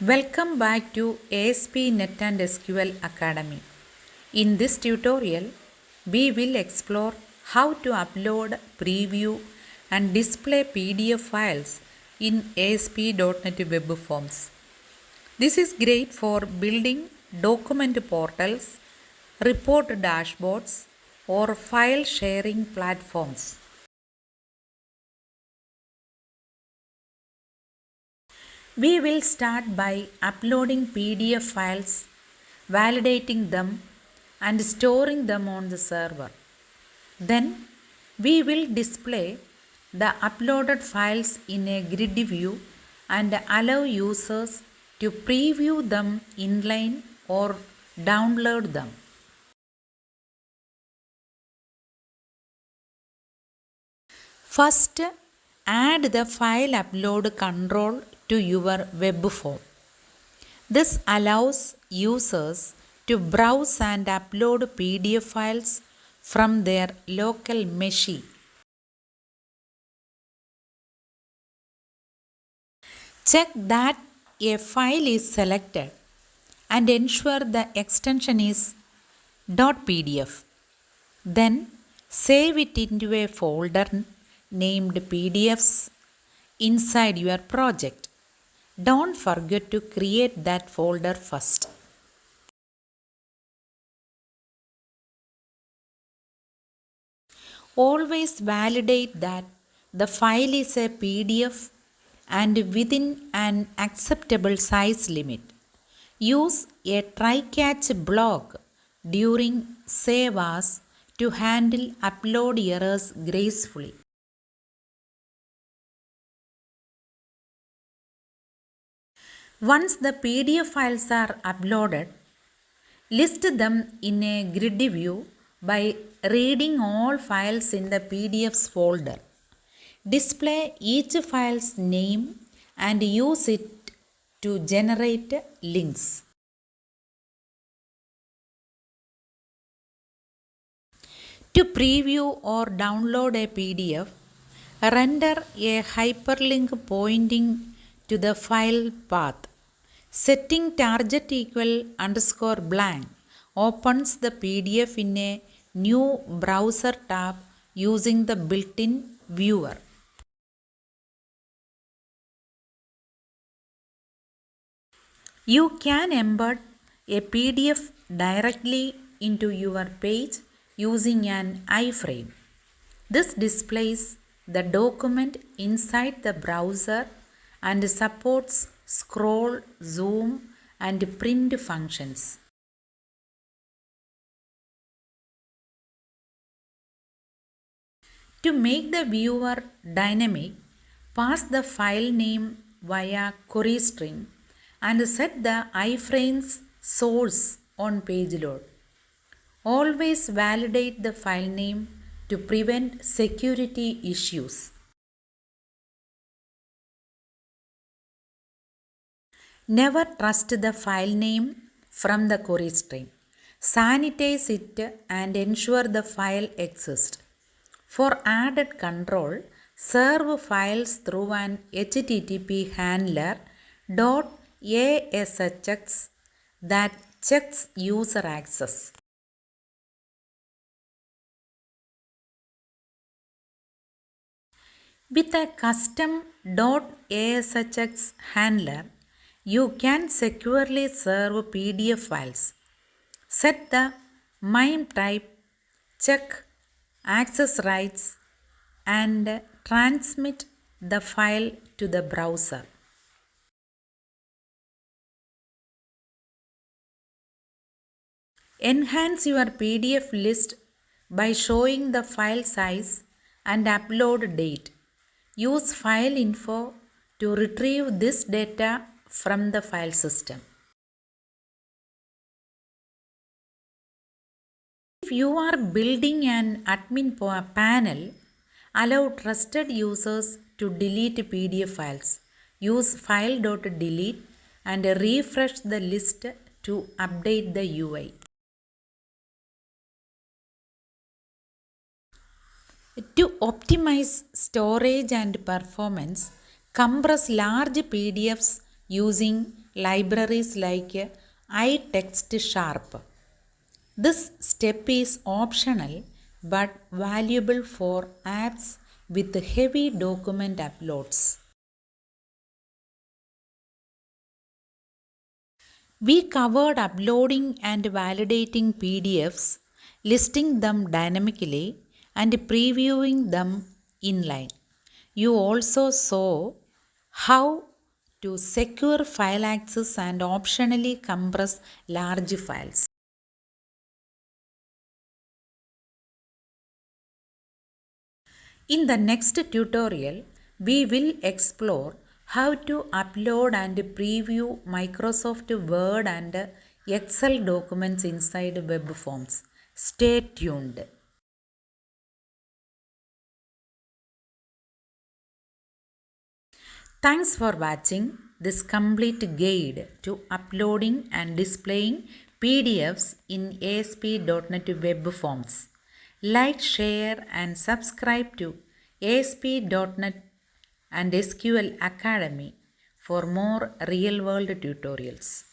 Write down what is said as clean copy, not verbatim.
Welcome back to ASP NET and SQL Academy. In this tutorial, we will explore how to upload, preview and display PDF files in ASP.NET Web Forms. This is great for building document portals, report dashboards or file sharing platforms. We will start by uploading PDF files, validating them and storing them on the server. Then we will display the uploaded files in a grid view and allow users to preview them inline or download them. First, add the file upload control to your web form. This allows users to browse and upload PDF files from their local machine. Check that a file is selected and ensure the extension is .pdf. Then save it into a folder named PDFs inside your project. Don't forget to create that folder first. Always validate that the file is a PDF and within an acceptable size limit. Use a try-catch block during save as to handle upload errors gracefully. Once the PDF files are uploaded, list them in a grid view by reading all files in the PDFs folder. Display each file's name and use it to generate links. To preview or download a PDF, render a hyperlink pointing to the file path. Setting target equal underscore blank opens the PDF in a new browser tab using the built-in viewer. You can embed a PDF directly into your page using an iframe. This displays the document inside the browser and supports scroll, zoom and print functions. To make the viewer dynamic, pass the file name via query string and set the iframe's source on page load. Always validate the file name to prevent security issues. Never trust the file name from the query string. Sanitize it and ensure the file exists. For added control, serve files through an HTTP handler .ashx that checks user access. With a custom .ashx handler, you can securely serve PDF files. Set the MIME type, check access rights and transmit the file to the browser. Enhance your PDF list by showing the file size and upload date. Use file info to retrieve this data from the file system. If you are building an admin panel, allow trusted users to delete PDF files. Use file.delete and refresh the list to update the UI. To optimize storage and performance, compress large PDFs using libraries like iTextSharp. This step is optional but valuable for apps with heavy document uploads. We covered uploading and validating PDFs, listing them dynamically, and previewing them inline. You also saw how to secure file access and optionally compress large files. In the next tutorial, we will explore how to upload and preview Microsoft Word and Excel documents inside web forms. Stay tuned. Thanks for watching this complete guide to uploading and displaying PDFs in ASP.NET Web Forms. Like, share and subscribe to ASP.NET and SQL Academy for more real-world tutorials.